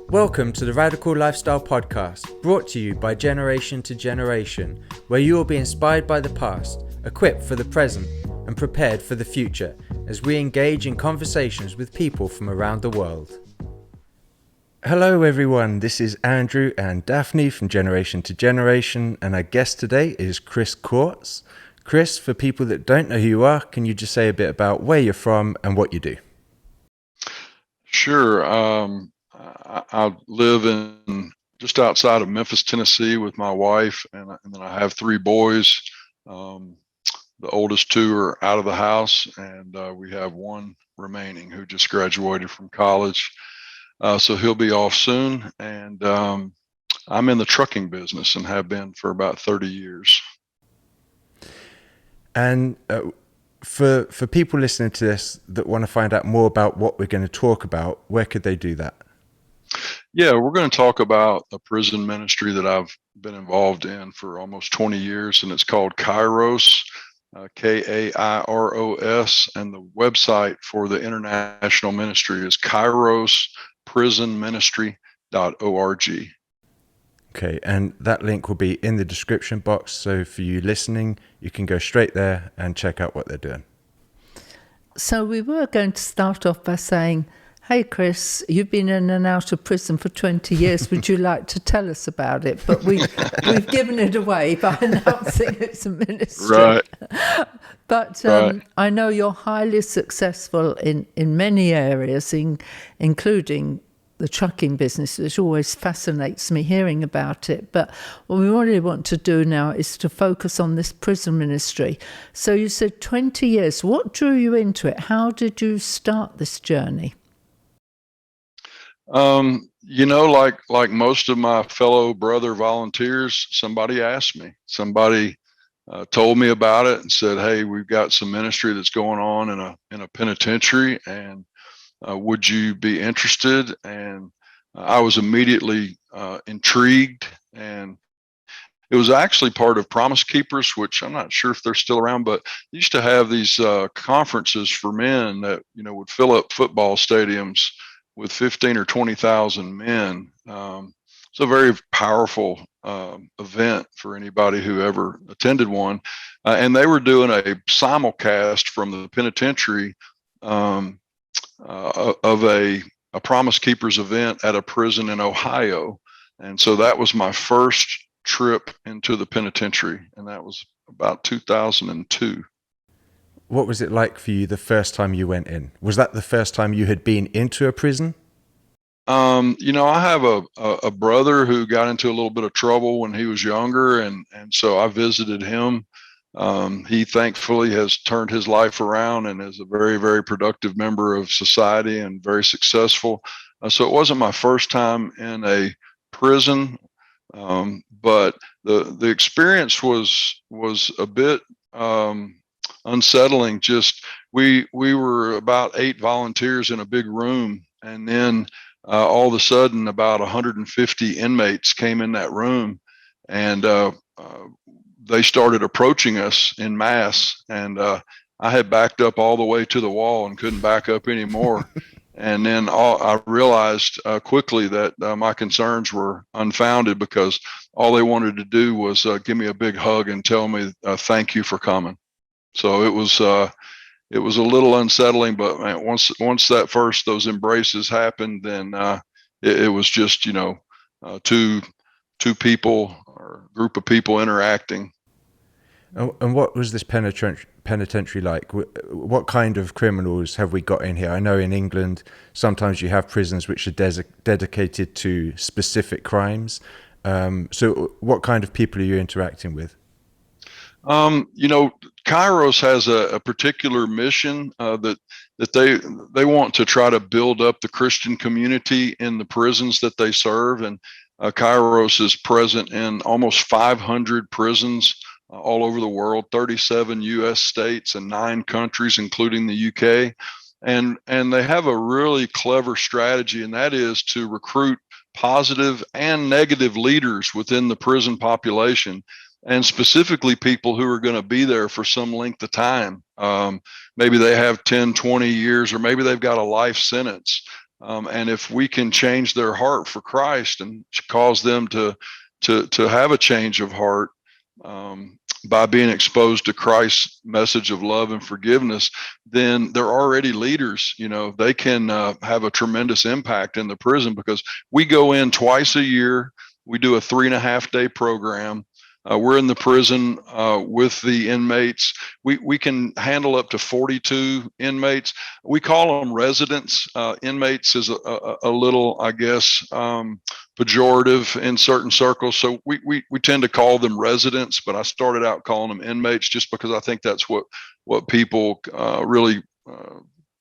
Welcome to the Radical Lifestyle Podcast, brought to you by Generation to Generation, where you will be inspired by the past, equipped for the present, and prepared for the future as we engage in conversations with people from around the world. Hello everyone, this is Andrew and Daphne from Generation to Generation, and our guest today is Chris Quartz. Chris, for people that don't know who you are, can you just say a bit about where you're from and what you do? Sure. I live in just outside of Memphis, Tennessee with my wife, and then I have three boys. The oldest two are out of the house, and we have one remaining who just graduated from college. So he'll be off soon, and I'm in the trucking business and have been for about 30 years. And for people listening to this that want to find out more about what we're going to talk about, where could they do that? Yeah, we're going to talk about a prison ministry that I've been involved in for almost 20 years, and it's called Kairos, Kairos, and the website for the international ministry is kairosprisonministry.org. Okay, and that link will be in the description box, so for you listening, you can go straight there and check out what they're doing. So we were going to start off by saying, hey, Chris, you've been in and out of prison for 20 years. Would you like to tell us about it? But we've given it away by announcing it's a ministry. Right. But I know you're highly successful in many areas, including the trucking business, which always fascinates me hearing about it. But what we really want to do now is to focus on this prison ministry. So you said 20 years. What drew you into it? How did you start this journey? Like most of my fellow brother volunteers, somebody asked me. Somebody told me about it and said, "Hey, we've got some ministry that's going on in a penitentiary, and would you be interested?" And I was immediately intrigued, and it was actually part of Promise Keepers, which I'm not sure if they're still around, but they used to have these conferences for men that would fill up football stadiums with 15 or 20,000 men. It's a very powerful event for anybody who ever attended one. And they were doing a simulcast from the penitentiary of a Promise Keepers event at a prison in Ohio. And so that was my first trip into the penitentiary, and that was about 2002. What was it like for you the first time you went in? Was that the first time you had been into a prison? I have a brother who got into a little bit of trouble when he was younger, and so I visited him. He thankfully has turned his life around and is a very, very productive member of society and very successful. So it wasn't my first time in a prison, but the experience was a bit unsettling. Just we were about 8 volunteers in a big room, and then all of a sudden about 150 inmates came in that room, and they started approaching us in mass, and I had backed up all the way to the wall and couldn't back up anymore. And then I realized quickly that my concerns were unfounded, because all they wanted to do was give me a big hug and tell me thank you for coming. So it was a little unsettling, but man, once those embraces happened, then it was just two people or group of people interacting. And what was this penitentiary like? What kind of criminals have we got in here? I know in England sometimes you have prisons which are dedicated to specific crimes. So what kind of people are you interacting with? Kairos has a particular mission that they want to try to build up the Christian community in the prisons that they serve. And Kairos is present in almost 500 prisons all over the world, 37 U.S. states and 9 countries, including the UK. And they have a really clever strategy, and that is to recruit positive and negative leaders within the prison population. and specifically people who are going to be there for some length of time. Maybe they have 10, 20 years, or maybe they've got a life sentence. And if we can change their heart for Christ and cause them to have a change of heart, by being exposed to Christ's message of love and forgiveness, then they're already leaders. They can have a tremendous impact in the prison, because we go in twice a year. We do a 3.5-day program. We're in the prison with the inmates. We can handle up to 42 inmates. We call them residents. Inmates is a little, I guess, pejorative in certain circles. So we tend to call them residents, but I started out calling them inmates just because I think that's what people really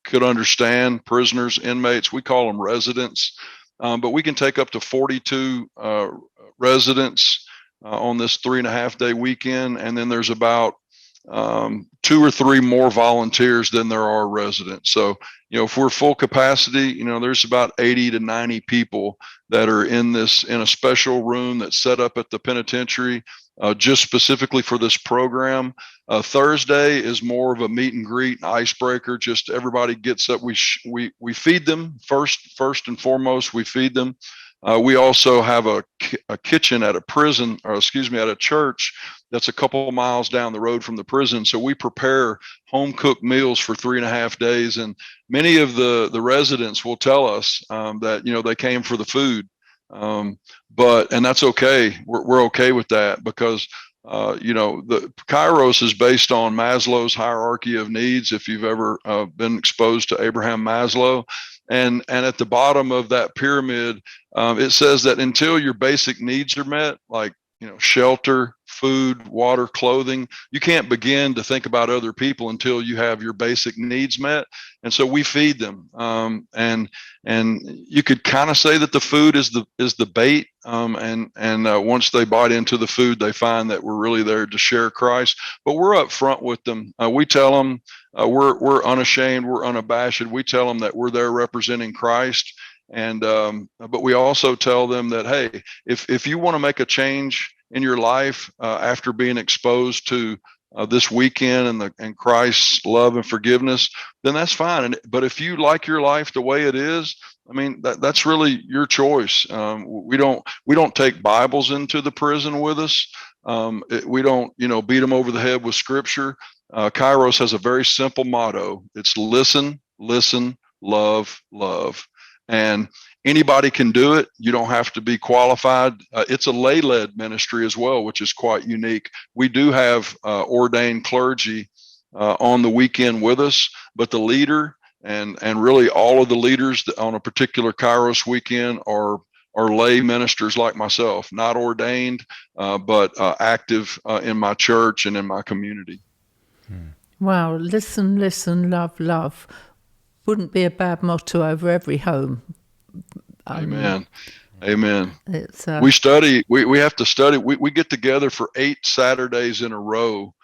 could understand. Prisoners, inmates, we call them residents. But we can take up to 42 residents on this 3.5-day weekend. And then there's about 2 or 3 more volunteers than there are residents. So, if we're full capacity, there's about 80 to 90 people that are in a special room that's set up at the penitentiary, just specifically for this program. Thursday is more of a meet and greet, icebreaker. Just everybody gets up. We feed them first and foremost. We feed them. We also have a kitchen at a prison, or at a church that's a couple of miles down the road from the prison. So we prepare home cooked meals for 3.5 days. And many of the residents will tell us that, they came for the food. And that's okay. We're okay with that, because the Kairos is based on Maslow's hierarchy of needs. If you've ever been exposed to Abraham Maslow, and at the bottom of that pyramid, it says that until your basic needs are met, like shelter, food, water, clothing, you can't begin to think about other people until you have your basic needs met. And so we feed them, and you could kind of say that the food is the bait. And once they bite into the food, they find that we're really there to share Christ. But we're up front with them. We tell them we're unashamed, we're unabashed. We tell them that we're there representing Christ. And but we also tell them that, hey, if you want to make a change in your life after being exposed to this weekend and Christ's love and forgiveness, then that's fine. But if you like your life the way it is, I mean, that's really your choice. We don't take Bibles into the prison with us. We don't beat them over the head with scripture. Kairos has a very simple motto. It's listen, love, love. And anybody can do it. You don't have to be qualified. It's a lay-led ministry as well, which is quite unique. We do have ordained clergy on the weekend with us, but the leader and really all of the leaders on a particular Kairos weekend are lay ministers like myself, not ordained, but active in my church and in my community. Wow, listen, love, love. Wouldn't be a bad motto over every home. Amen. It's, we study. We have to study. We get together for 8 Saturdays in a row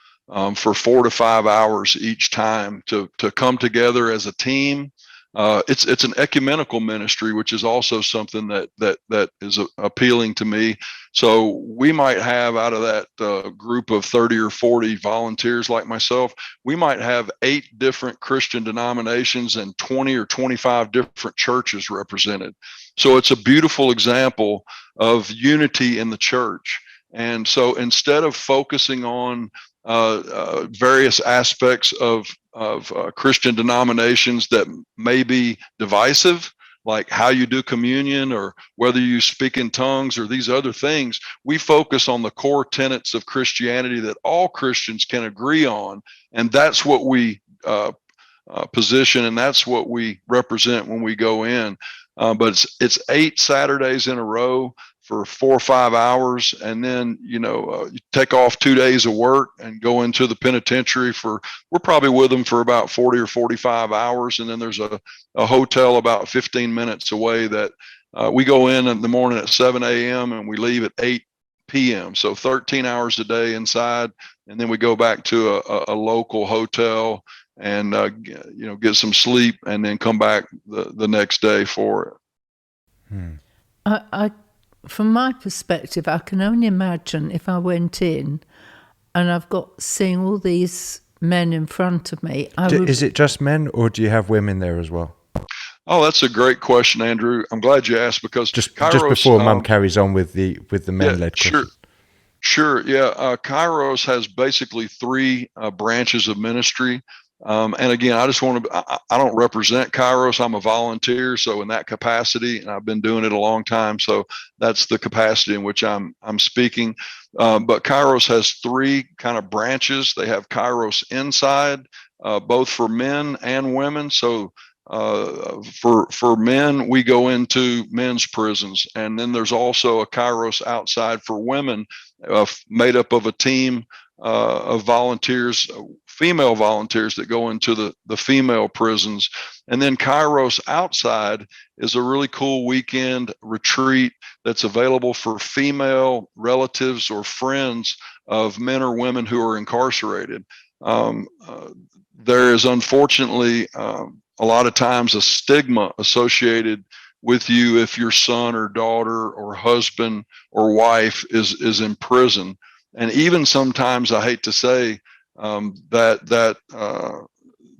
for 4 to 5 hours each time to come together as a team. It's an ecumenical ministry, which is also something that is appealing to me. So we might have, out of that group of 30 or 40 volunteers like myself, we might have 8 different Christian denominations and 20 or 25 different churches represented. So it's a beautiful example of unity in the church. And so instead of focusing on various aspects of Christian denominations that may be divisive, like how you do communion or whether you speak in tongues or these other things, we focus on the core tenets of Christianity that all Christians can agree on. And that's what we position, and that's what we represent when we go in. But it's 8 Saturdays in a row for 4 or 5 hours, and then you take off 2 days of work and go into the penitentiary we're probably with them for about 40 or 45 hours, and then there's a hotel about 15 minutes away that we go in the morning at 7 a.m. and we leave at 8 p.m. So 13 hours a day inside, and then we go back to a local hotel and get some sleep, and then come back the next day for it. from my perspective, I can only imagine if I went in and I've got seeing all these men in front of me. Is it just men, or do you have women there as well? Oh, that's a great question, Andrew. I'm glad you asked, because Just Kairos, before Mum carries on with the yeah, men-led sure. question. Sure. Yeah. Kairos has basically three branches of ministry. And again, I just want to, I don't represent Kairos. I'm a volunteer. So in that capacity, and I've been doing it a long time. So that's the capacity in which I'm speaking. But Kairos has three kind of branches. They have Kairos inside, both for men and women. So for men, we go into men's prisons, and then there's also a Kairos outside for women, made up of a team of volunteers, female volunteers that go into the female prisons. And then Kairos outside is a really cool weekend retreat that's available for female relatives or friends of men or women who are incarcerated. There is unfortunately a lot of times a stigma associated with you if your son or daughter or husband or wife is in prison. And even sometimes, I hate to say, that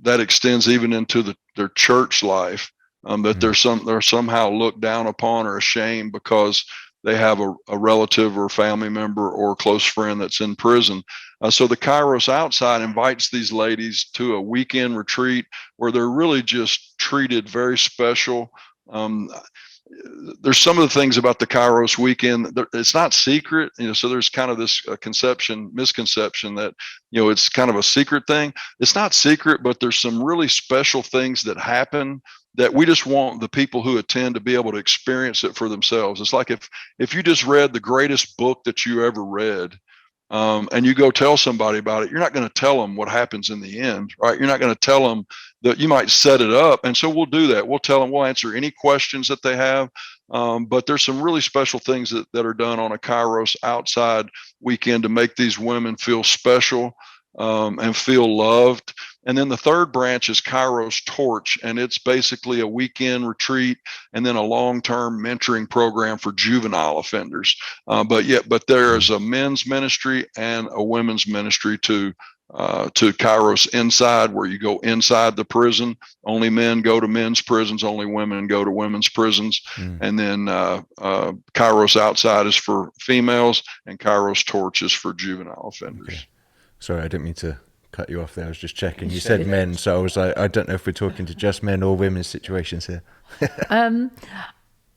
extends even into their church life, that they're somehow looked down upon or ashamed because they have a relative or family member or close friend that's in prison. So the Kairos outside invites these ladies to a weekend retreat where they're really just treated very special. There's some of the things about the Kairos weekend. It's not secret, so there's kind of this misconception that, it's kind of a secret thing. It's not secret, but there's some really special things that happen that we just want the people who attend to be able to experience it for themselves. It's like if you just read the greatest book that you ever read, and you go tell somebody about it, you're not going to tell them what happens in the end, right? You're not going to tell them that. You might set it up. And so we'll do that. We'll tell them, we'll answer any questions that they have. But there's some really special things that are done on a Kairos outside weekend to make these women feel special, and feel loved. And then the third branch is Kairos Torch, and it's basically a weekend retreat and then a long-term mentoring program for juvenile offenders. But there is a men's ministry and a women's ministry to Kairos inside, where you go inside the prison. Only men go to men's prisons, only women go to women's prisons. And then Kairos outside is for females, and Kairos Torch is for juvenile offenders. Okay. Sorry, I didn't mean to cut you off there. I was just checking. You said men, so I was like, I don't know if we're talking to just men or women's situations here. I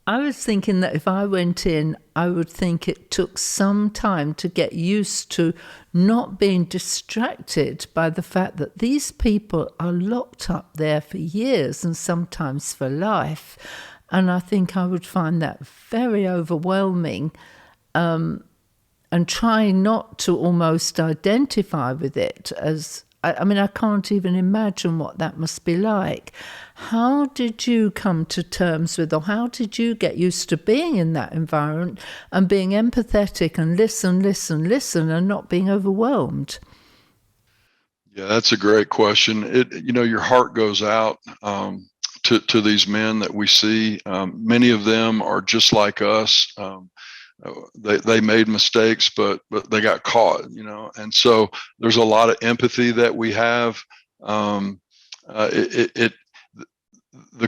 was thinking that if I went in, I would think it took some time to get used to not being distracted by the fact that these people are locked up there for years and sometimes for life. And I think I would find that very overwhelming, and try not to almost identify with it as, I mean, I can't even imagine what that must be like. How did you come to terms with, or how did you get used to being in that environment and being empathetic and listen and not being overwhelmed? Yeah, that's a great question. Your heart goes out to these men that we see. Many of them are just like us. They made mistakes, but they got caught, and so there's a lot of empathy that we have. The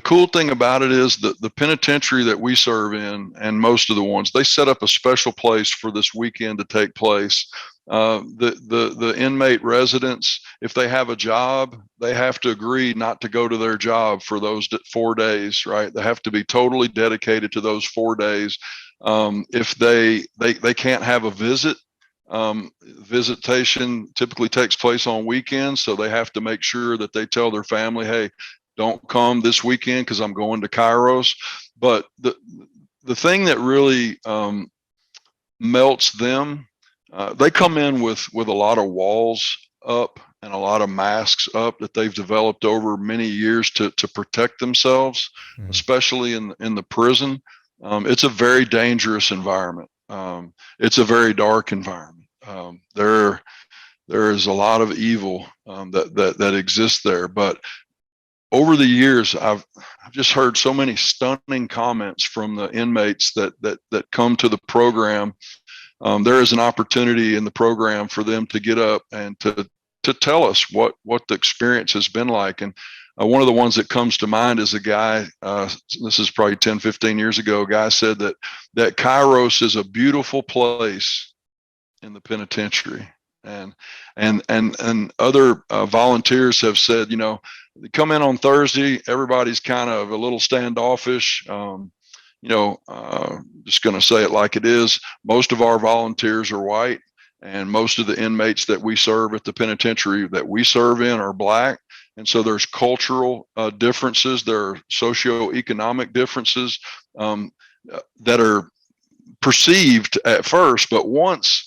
cool thing about it is that the penitentiary that we serve in, and most of the ones, they set up a special place for this weekend to take place. The inmate residents, if they have a job, they have to agree not to go to their job for those 4 days, right? They have to be totally dedicated to those 4 days. If they can't have a visit, visitation typically takes place on weekends, so they have to make sure that they tell their family, hey, don't come this weekend because I'm going to Kairos. But the thing that really melts them, they come in with a lot of walls up and a lot of masks up that they've developed over many years to protect themselves, especially in the prison. It's a very dangerous environment. It's a very dark environment. There is a lot of evil that exists there, but over the years, I've just heard so many stunning comments from the inmates that come to the program. There is an opportunity in the program for them to get up and to tell us what the experience has been like. And one of the ones that comes to mind is a guy, this is probably 10, 15 years ago, a guy said that Kairos is a beautiful place in the penitentiary. And other volunteers have said, they come in on Thursday, everybody's kind of a little standoffish. Just going to say it like it is. Most of our volunteers are white, and most of the inmates that we serve at the penitentiary that we serve in are Black. And so there's cultural differences. There are socioeconomic differences that are perceived at first, but once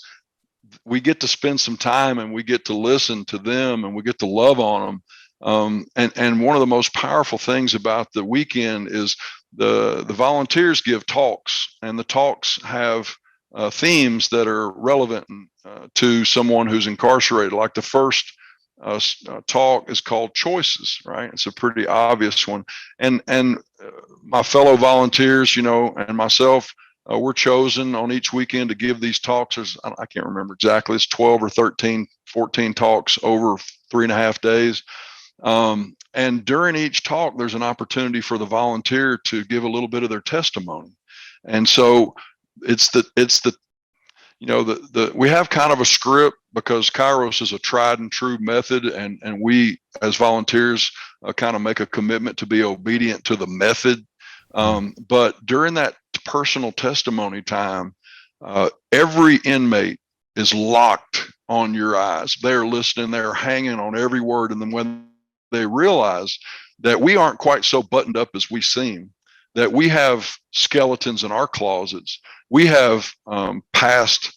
we get to spend some time and we get to listen to them and we get to love on them. And one of the most powerful things about the weekend is the volunteers give talks, and the talks have themes that are relevant to someone who's incarcerated. Like the first talk is called Choices, right? It's a pretty obvious one. And my fellow volunteers, and myself, we're chosen on each weekend to give these talks. I can't remember exactly. It's 12 or 13, 14 talks over 3.5 days. And during each talk, there's an opportunity for the volunteer to give a little bit of their testimony. And so we have kind of a script because Kairos is a tried and true method. And we, as volunteers, kind of make a commitment to be obedient to the method. But during that personal testimony time, every inmate is locked on your eyes. They're listening, they're hanging on every word. And then when they realize that we aren't quite so buttoned up as we seem, that we have skeletons in our closets, we have past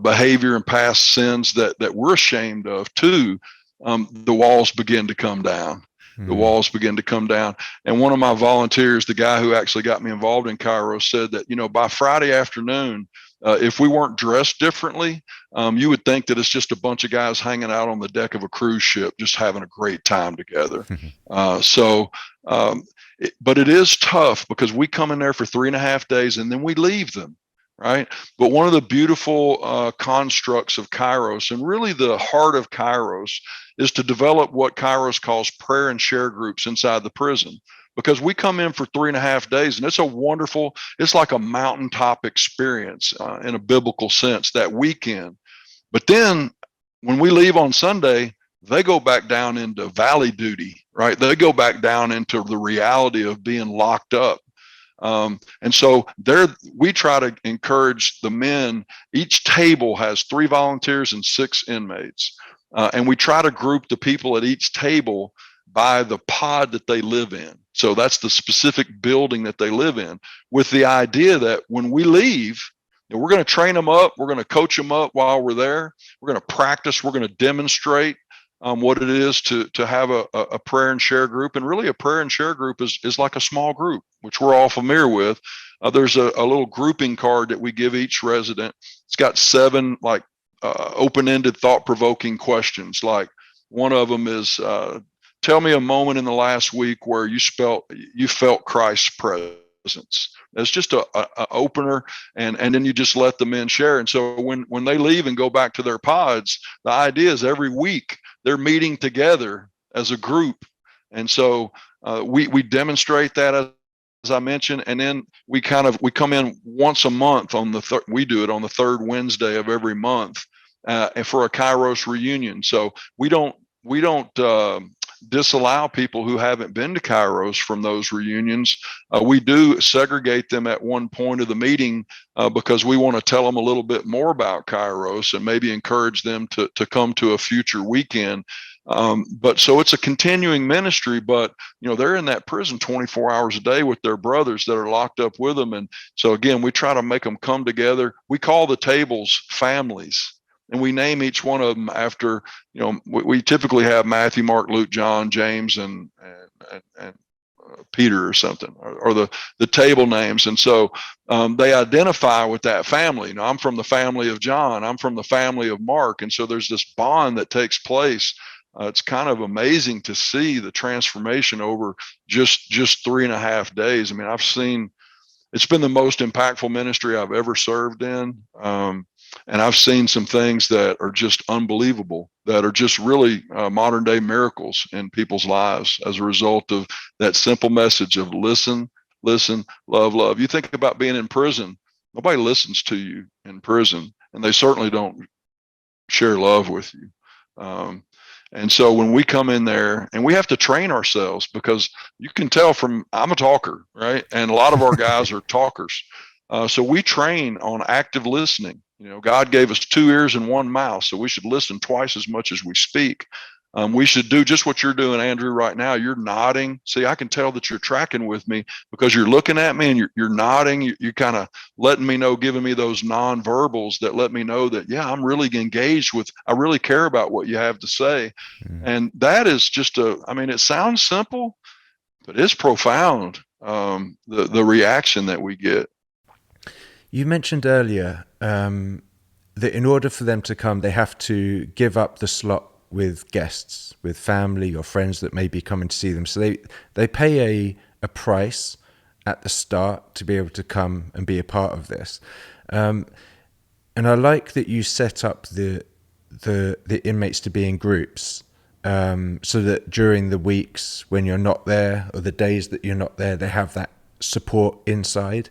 behavior and past sins that we're ashamed of too, the walls begin to come down. The walls begin to come down. And one of my volunteers, the guy who actually got me involved in Kairos, said that, by Friday afternoon, if we weren't dressed differently, you would think that it's just a bunch of guys hanging out on the deck of a cruise ship, just having a great time together. But it is tough because we come in there for 3.5 days and then we leave them. Right. But one of the beautiful constructs of Kairos, and really the heart of Kairos, is to develop what Kairos calls prayer and share groups inside the prison. Because we come in for 3.5 days and it's like a mountaintop experience in a biblical sense that weekend. But then when we leave on Sunday, they go back down into valley duty, right? They go back down into the reality of being locked up. And so we try to encourage the men. Each table has 3 volunteers and 6 inmates. And we try to group the people at each table by the pod that they live in. So that's the specific building that they live in, with the idea that when we leave, we're going to train them up. We're going to coach them up while we're there. We're going to practice. We're going to demonstrate what it is to have a prayer and share group. And really a prayer and share group is like a small group, which we're all familiar with. There's a little grouping card that we give each resident. It's got 7 open-ended thought-provoking questions. Like one of them is, tell me a moment in the last week where you felt Christ's presence. It's just a opener, and then you just let the men share. And so when they leave and go back to their pods, the idea is every week they're meeting together as a group. And so we demonstrate that, as I mentioned, and then we come in once a month we do it on the 3rd Wednesday of every month for a Kairos reunion. So we don't disallow people who haven't been to Kairos from those reunions. We do segregate them at one point of the meeting because we want to tell them a little bit more about Kairos and maybe encourage them to come to a future weekend. But so it's a continuing ministry, but they're in that prison 24 hours a day with their brothers that are locked up with them. And so again, we try to make them come together. We call the tables families. And we name each one of them after, we typically have Matthew, Mark, Luke, John, James, and Peter or something, or the table names. And so they identify with that family. I'm from the family of John. I'm from the family of Mark. And so there's this bond that takes place It's kind of amazing to see the transformation over just 3.5 days. I mean, it's been the most impactful ministry I've ever served in. And I've seen some things that are just unbelievable, that are just really modern day miracles in people's lives as a result of that simple message of listen, love, love. You think about being in prison, nobody listens to you in prison, and they certainly don't share love with you. And so when we come in there, and we have to train ourselves, because you can tell I'm a talker, right? And a lot of our guys are talkers. So we train on active listening. God gave us 2 ears and 1 mouth, so we should listen twice as much as we speak. We should do just what you're doing, Andrew, right now. You're nodding. See, I can tell that you're tracking with me because you're looking at me and you're nodding. You're kind of letting me know, giving me those nonverbals that let me know that, yeah, I'm really engaged I really care about what you have to say. And that is just it sounds simple, but it's profound, the reaction that we get. You mentioned earlier that in order for them to come, they have to give up the slot with guests, with family or friends that may be coming to see them. So they pay a price at the start to be able to come and be a part of this. And I like that you set up the inmates to be in groups, so that during the weeks when you're not there, or the days that you're not there, they have that support inside.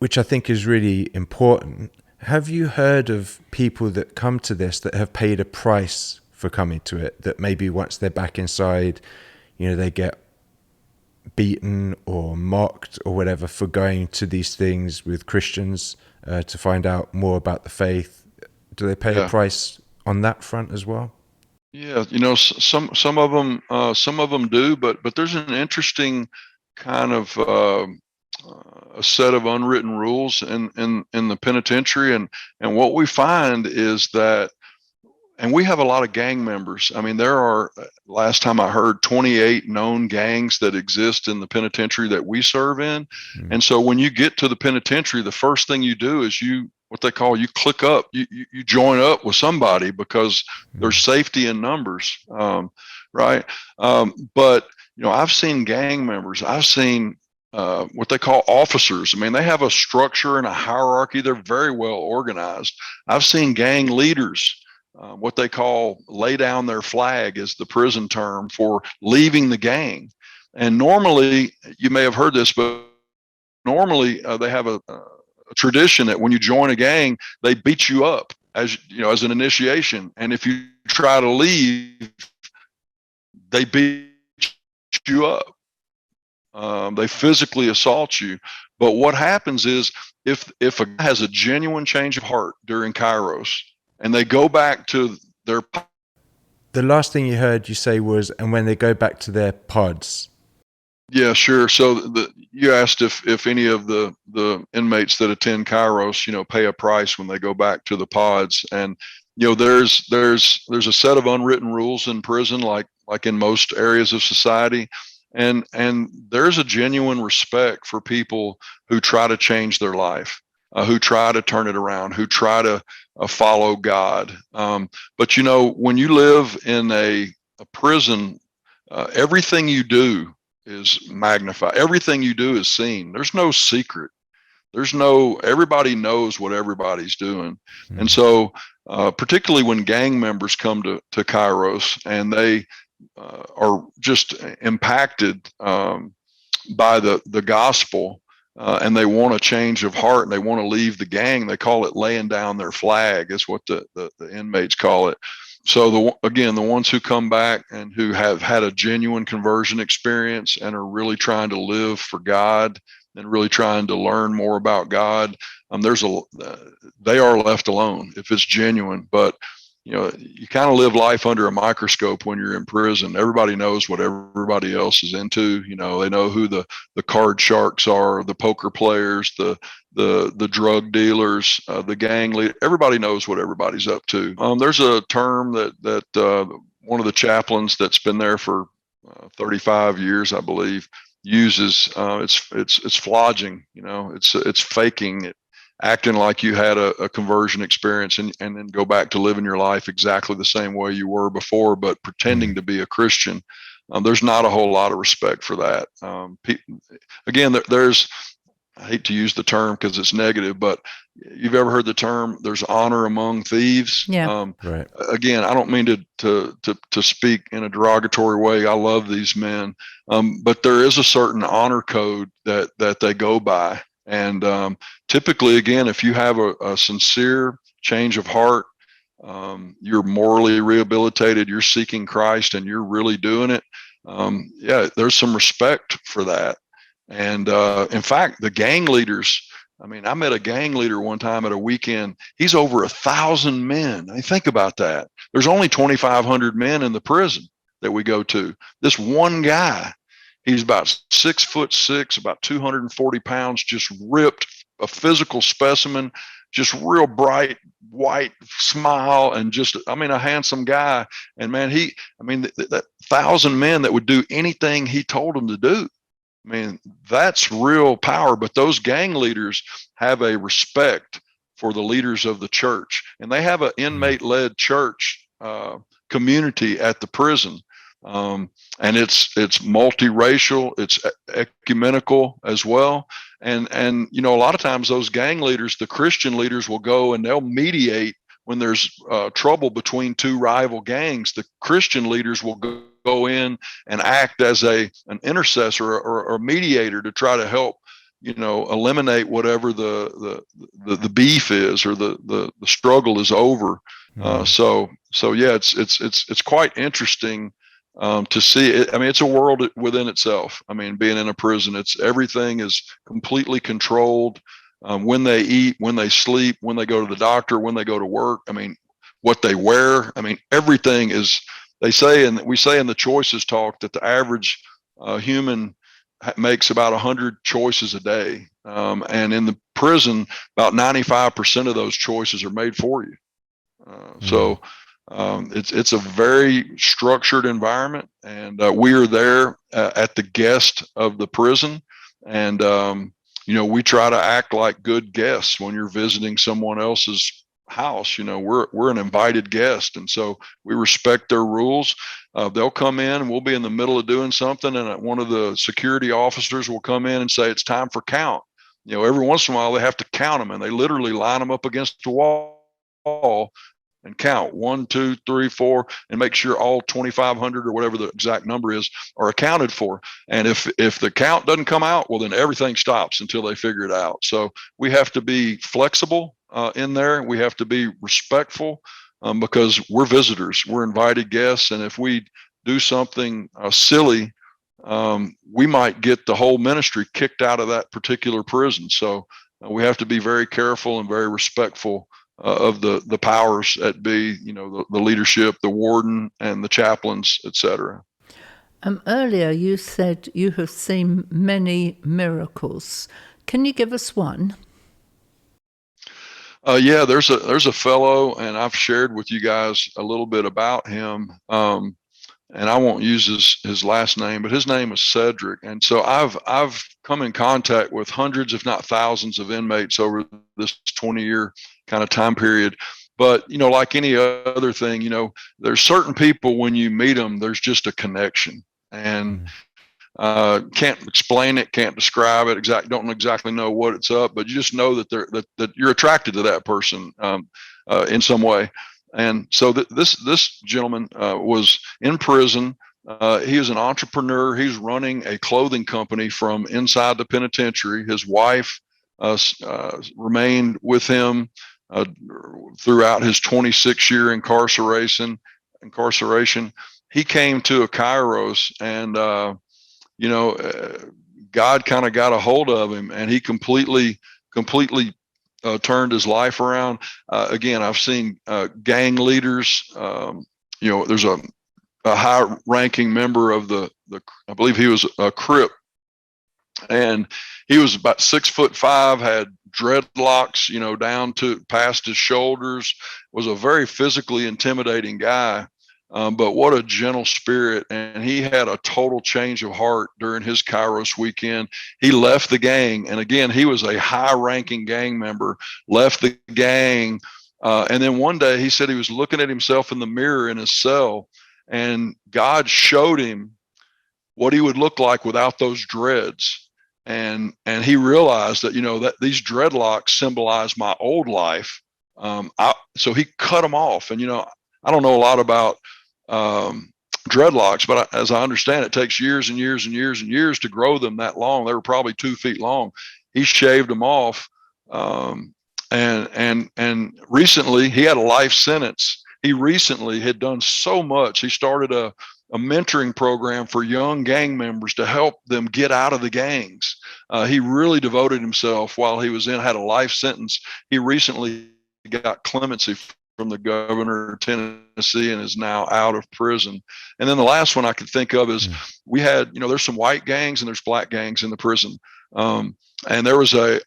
Which I think is really important. Have you heard of people that come to this that have paid a price for coming to it, that maybe once they're back inside, they get beaten or mocked or whatever for going to these things with Christians to find out more about the faith? Do they pay a price on that front as well? Yeah, some of them do, but there's an interesting kind of a set of unwritten rules in the penitentiary, and what we find is that, and we have a lot of gang members. I mean, there are, last time I heard, 28 known gangs that exist in the penitentiary that we serve in. And so when you get to the penitentiary, the first thing you do is you click up, you join up with somebody, because there's safety in numbers, right? But I've seen gang members, I've seen what they call officers. I mean, they have a structure and a hierarchy. They're very well organized. I've seen gang leaders, what they call lay down their flag is the prison term for leaving the gang. And normally, you may have heard this, but normally they have a tradition that when you join a gang, they beat you up as an initiation. And if you try to leave, they beat you up. They physically assault you. But what happens is, if a guy has a genuine change of heart during Kairos, and they go back to their... The last thing you heard you say was, and when they go back to their pods. Yeah, sure. So you asked if any of the inmates that attend Kairos, pay a price when they go back to the pods. And there's a set of unwritten rules in prison, like in most areas of society. And there's a genuine respect for people who try to change their life, who try to turn it around, who try to follow God. But when you live in a prison, everything you do is magnified. Everything you do is seen. There's no secret. Everybody knows what everybody's doing. And so, particularly when gang members come to Kairos, and they are just impacted by the gospel, and they want a change of heart, and they want to leave the gang. They call it laying down their flag, is what the inmates call it. So the ones who come back and who have had a genuine conversion experience and are really trying to live for God and really trying to learn more about God, they are left alone if it's genuine. But you kind of live life under a microscope when you're in prison. Everybody knows what everybody else is into. They know who the card sharks are, the poker players, the drug dealers, the gang leader. Everybody knows what everybody's up to. There's a term that one of the chaplains that's been there for 35 years, I believe, uses. It's flogging. It's faking it. acting like you had a conversion experience and then go back to living your life exactly the same way you were before, but pretending to be a Christian. There's not a whole lot of respect for that. Again, there's, I hate to use the term because it's negative, but you've ever heard the term, there's honor among thieves? Yeah. Right. Again, I don't mean to speak in a derogatory way. I love these men. But there is a certain honor code that they go by. And typically, again, if you have a sincere change of heart, you're morally rehabilitated, you're seeking Christ, and you're really doing it. Yeah, there's some respect for that. And in fact, the gang leaders, I mean, I met a gang leader one time at a weekend. He's over 1,000 men. I mean, think about that. There's only 2,500 men in the prison that we go to. This one guy, he's about 6'6", about 240 pounds, just ripped, a physical specimen, just real bright white smile, and just, I mean, a handsome guy. And man, that 1,000 men that would do anything he told them to do. I mean, that's real power. But those gang leaders have a respect for the leaders of the church, and they have an inmate-led church community at the prison. And it's multiracial, it's ecumenical as well. And a lot of times those gang leaders, the Christian leaders, will go and they'll mediate when there's trouble between two rival gangs. The Christian leaders will go in and act as an intercessor or a mediator to try to help, eliminate whatever the beef is, or the struggle is over. So yeah, it's quite interesting to see it. I mean, it's a world within itself. I mean, being in a prison, everything is completely controlled. When they eat, when they sleep, when they go to the doctor, when they go to work. I mean, what they wear. I mean, everything is. They say, and we say in the choices talk, that the average human makes about 100 choices a day, and in the prison, about 95% of those choices are made for you. So it's a very structured environment, and we are there at the guest of the prison, and we try to act like good guests when you're visiting someone else's house. We're an invited guest, and so we respect their rules. They'll come in and we'll be in the middle of doing something, and one of the security officers will come in and say, it's time for count. Every once in a while they have to count them, and they literally line them up against the wall and count 1, 2, 3, 4, and make sure all 2,500 or whatever the exact number is are accounted for. And if the count doesn't come out, well, then everything stops until they figure it out. So we have to be flexible in there. We have to be respectful because we're visitors, we're invited guests, and if we do something silly, we might get the whole ministry kicked out of that particular prison. So we have to be very careful and very respectful of the powers that be, the leadership, the warden, and the chaplains, etc. Earlier you said you have seen many miracles. Can you give us one? Yeah, there's a fellow, and I've shared with you guys a little bit about him. And I won't use his last name, but his name is Cedric. And so I've come in contact with hundreds, if not thousands, of inmates over this 20-year kind of time period. But, like any other thing, there's certain people, when you meet them, there's just a connection. And can't explain it, can't describe it, don't exactly know what it's up, but you just know that that you're attracted to that person in some way. And so this gentleman was in prison. He is an entrepreneur. He's running a clothing company from inside the penitentiary. His wife remained with him throughout his 26-year incarceration. He came to a Kairos, and God kind of got a hold of him, and he completely turned his life around. Again, I've seen gang leaders. There's a high-ranking member of I believe he was a Crip, and he was about 6'5", had dreadlocks, down to past his shoulders. Was a very physically intimidating guy. but what a gentle spirit. And he had a total change of heart during his Kairos weekend. He left the gang. And again, he was a high ranking gang member, left the gang. And then one day he said he was looking at himself in the mirror in his cell, and God showed him what he would look like without those dreads. And he realized that, that these dreadlocks symbolize my old life. So he cut them off. And, I don't know a lot about dreadlocks, but as I understand, it takes years and years and years and years to grow them that long. They were probably 2 feet long. He shaved them off. And recently he had a life sentence. He recently had done so much. He started a mentoring program for young gang members to help them get out of the gangs. He really devoted himself while he was had a life sentence. He recently got clemency from the governor of Tennessee and is now out of prison. And then the last one I could think of is we had, there's some white gangs and there's black gangs in the prison. And there was a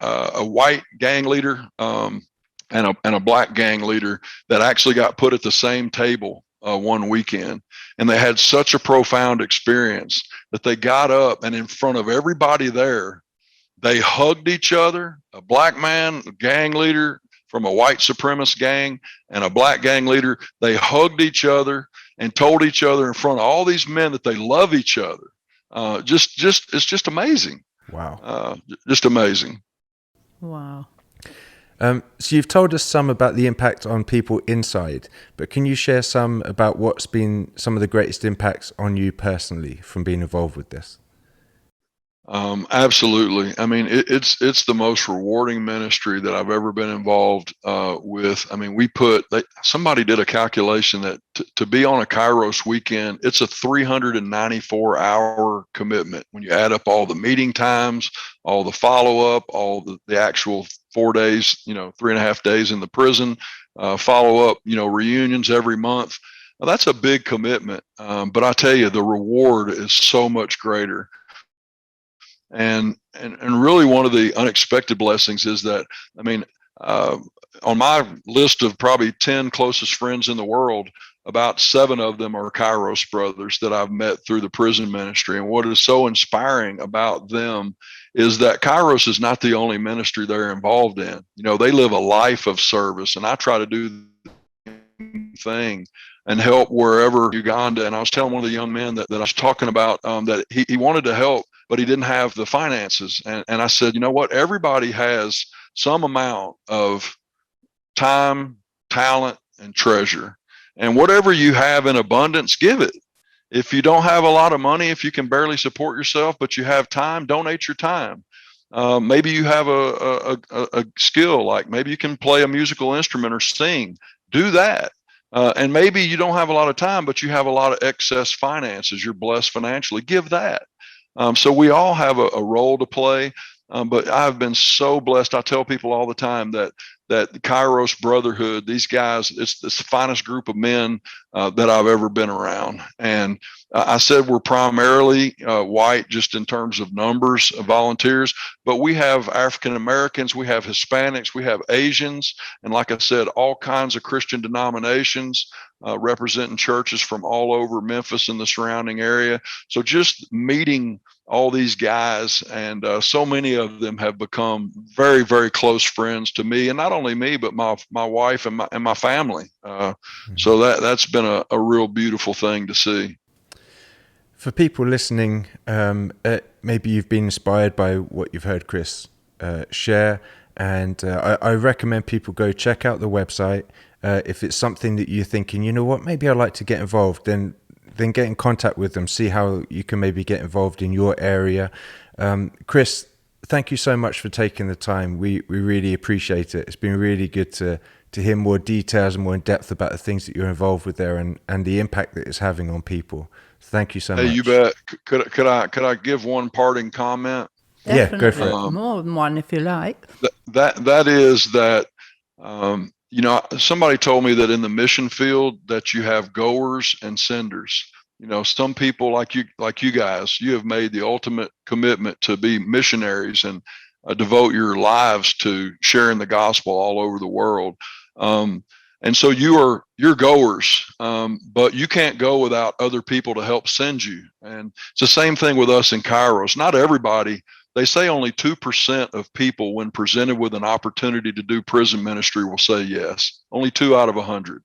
white gang leader and a black gang leader that actually got put at the same table one weekend. And they had such a profound experience that they got up and in front of everybody there, they hugged each other. A black man, a gang leader from a white supremacist gang, and a black gang leader, they hugged each other and told each other in front of all these men that they love each other. It's just amazing. Wow. Just amazing. Wow. So you've told us some about the impact on people inside, but can you share some about what's been some of the greatest impacts on you personally from being involved with this? Absolutely. I mean, it's the most rewarding ministry that I've ever been involved with. I mean, somebody did a calculation that to be on a Kairos weekend, it's a 394-hour commitment. When you add up all the meeting times, all the follow-up, all the actual 4 days, 3.5 days in the prison, follow-up, reunions every month. Now, that's a big commitment. But I tell you, the reward is so much greater. And really one of the unexpected blessings is that, I mean, on my list of probably 10 closest friends in the world, about 7 of them are Kairos brothers that I've met through the prison ministry. And what is so inspiring about them is that Kairos is not the only ministry they're involved in. They live a life of service, and I try to do the same thing and help wherever Uganda. And I was telling one of the young men that I was talking about that he wanted to help, but he didn't have the finances. And I said, you know what? Everybody has some amount of time, talent, and treasure. And whatever you have in abundance, give it. If you don't have a lot of money, if you can barely support yourself, but you have time, donate your time. Maybe you have a skill, like maybe you can play a musical instrument or sing. Do that. And maybe you don't have a lot of time, but you have a lot of excess finances. You're blessed financially. Give that. So we all have a role to play, but I've been so blessed. I tell people all the time that the Kairos Brotherhood, these guys, it's the finest group of men that I've ever been around. And I said we're primarily white just in terms of numbers of volunteers, but we have African Americans, we have Hispanics, we have Asians, and like I said, all kinds of Christian denominations representing churches from all over Memphis and the surrounding area. So just meeting all these guys, and so many of them have become very, very close friends to me, and not only me, but my wife and my family. So that's been a real beautiful thing to see. For people listening, maybe you've been inspired by what you've heard Chris share, and I recommend people go check out the website. If it's something that you're thinking, you know what, maybe I'd like to get involved, then get in contact with them, see how you can maybe get involved in your area. Chris, thank you so much for taking the time. We really appreciate it. It's been really good to hear more details and more in depth about the things that you're involved with there and the impact that it's having on people. Thank you so much. Hey, you bet. Could I give one parting comment? Definitely. Yeah, go for it. More than one if you like. That is that, somebody told me that in the mission field that you have goers and senders. Some people like you guys, you have made the ultimate commitment to be missionaries and devote your lives to sharing the gospel all over the world. And so you're goers, but you can't go without other people to help send you. And it's the same thing with us in Kairos. Not everybody, they say only 2% of people, when presented with an opportunity to do prison ministry, will say yes. Only 2 out of 100.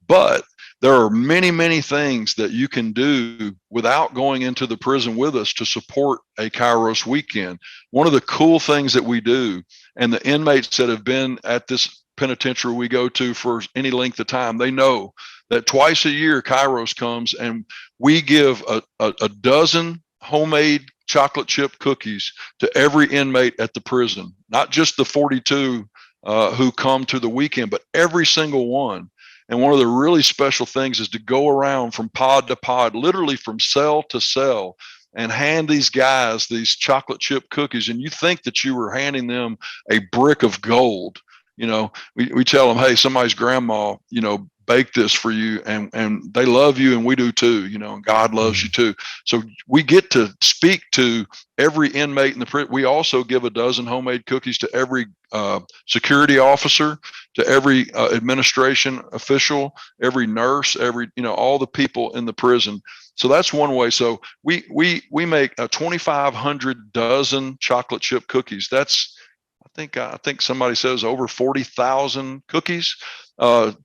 But there are many, many things that you can do without going into the prison with us to support a Kairos weekend. One of the cool things that we do, and the inmates that have been at this penitentiary we go to for any length of time, they know that twice a year Kairos comes, and we give a dozen homemade chocolate chip cookies to every inmate at the prison, not just the 42 who come to the weekend, but every single one. And one of the really special things is to go around from pod to pod, literally from cell to cell, and hand these guys these chocolate chip cookies. And you think that you were handing them a brick of gold. We tell them, hey, somebody's grandma, baked this for you, and they love you, and we do too, and God loves you too. So we get to speak to every inmate in the prison. We also give a dozen homemade cookies to every security officer, to every administration official, every nurse, all the people in the prison. So that's one way. So we make 2,500 dozen chocolate chip cookies. That's, I think somebody says over 40,000 cookies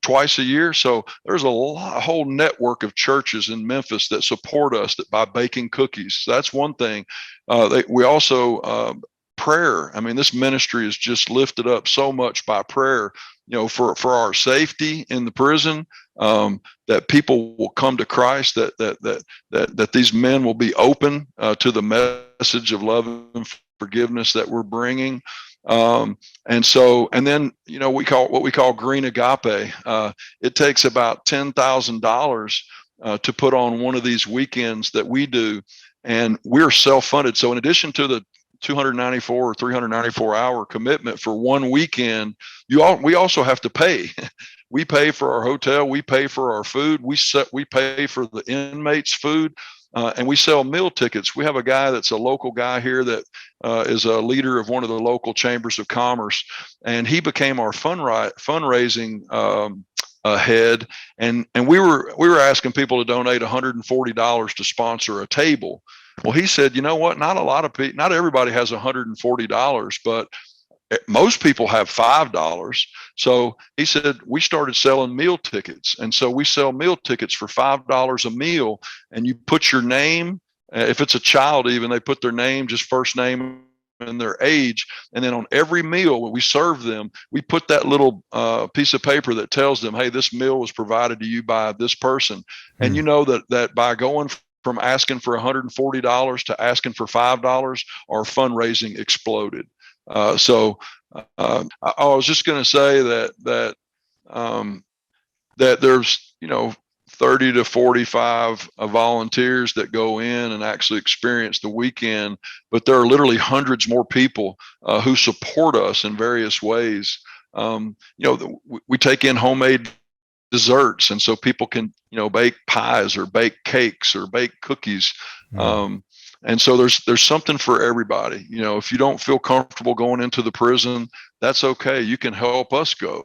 twice a year. So there's a whole network of churches in Memphis that support us by baking cookies. So that's one thing. We also prayer. I mean, this ministry is just lifted up so much by prayer. For our safety in the prison, that people will come to Christ, that these men will be open to the message of love and forgiveness that we're bringing. And then, we call green agape. It takes about $10,000 to put on one of these weekends that we do, and we're self-funded. So in addition to the 294 or 394 hour commitment for one weekend, we also have to pay. We pay for our hotel, we pay for our food, we pay for the inmates' food. And we sell meal tickets. We have a guy that's a local guy here that is a leader of one of the local chambers of commerce, and he became our fundraising head. And we were asking people to donate $140 to sponsor a table. Well, he said, you know what? Not everybody has $140, but most people have $5. So he said, we started selling meal tickets. And so we sell meal tickets for $5 a meal. And you put your name, if it's a child, even they put their name, just first name and their age. And then on every meal, when we serve them, we put that little piece of paper that tells them, hey, this meal was provided to you by this person. And you know that by going from asking for $140 to asking for $5, our fundraising exploded. So I was just going to say that there's 30 to 45 volunteers that go in and actually experience the weekend, but there are literally hundreds more people who support us in various ways. We take in homemade desserts, and so people can bake pies or bake cakes or bake cookies. And so there's something for everybody. If you don't feel comfortable going into the prison, that's okay. You can help us go.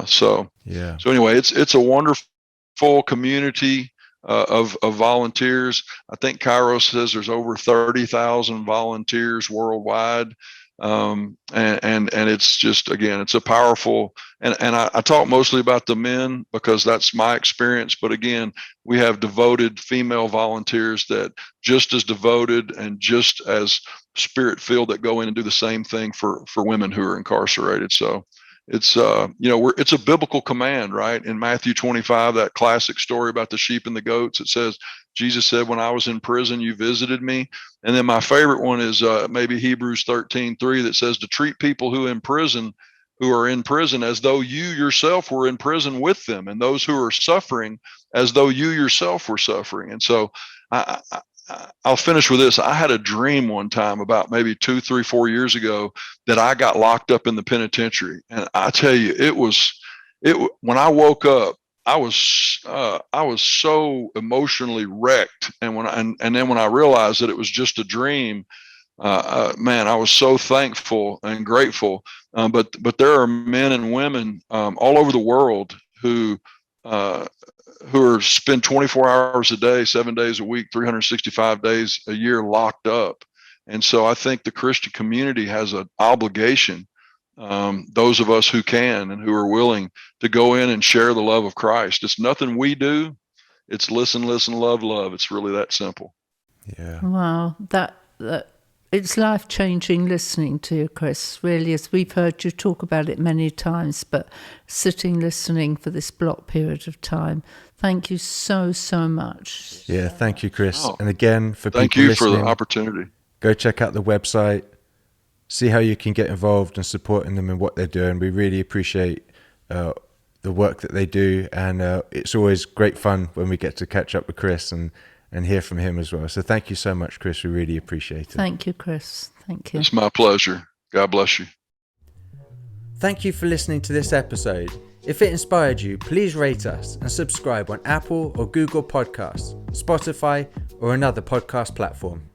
So anyway, it's a wonderful community of volunteers. I think Kairos says there's over 30,000 volunteers worldwide. And it's just, again, it's a powerful, and I talk mostly about the men because that's my experience. But again, we have devoted female volunteers that just as devoted and just as spirit filled that go in and do the same thing for women who are incarcerated. So it's, it's a biblical command, right? In Matthew 25, that classic story about the sheep and the goats, it says, Jesus said, when I was in prison, you visited me. And then my favorite one is maybe Hebrews 13:3 that says to treat people who are in prison as though you yourself were in prison with them, and those who are suffering as though you yourself were suffering. And so I'll finish with this. I had a dream one time about maybe 2, 3, 4 years ago that I got locked up in the penitentiary. And I tell you, when I woke up, I was so emotionally wrecked. And then when I realized that it was just a dream, man, I was so thankful and grateful. But there are men and women all over the world who are spend 24 hours a day, 7 days a week, 365 days a year locked up. And so I think the Christian community has an obligation, those of us who can and who are willing to go in and share the love of Christ. It's nothing we do. It's listen, love, love. It's really that simple. Yeah. Wow. That it's life-changing listening to you, Chris, really, as we've heard you talk about it many times, but sitting listening for this block period of time. Thank you so much. Yeah, thank you, Chris. Oh, and again, for people thank you listening, for the opportunity. Go check out the website, see how you can get involved and supporting them in what they're doing. We really appreciate the work that they do, and it's always great fun when we get to catch up with Chris and hear from him as well. So thank you so much, Chris. We really appreciate it. Thank you, Chris. Thank you. It's my pleasure. God bless you. Thank you for listening to this episode. If it inspired you, please rate us and subscribe on Apple or Google Podcasts, Spotify, or another podcast platform.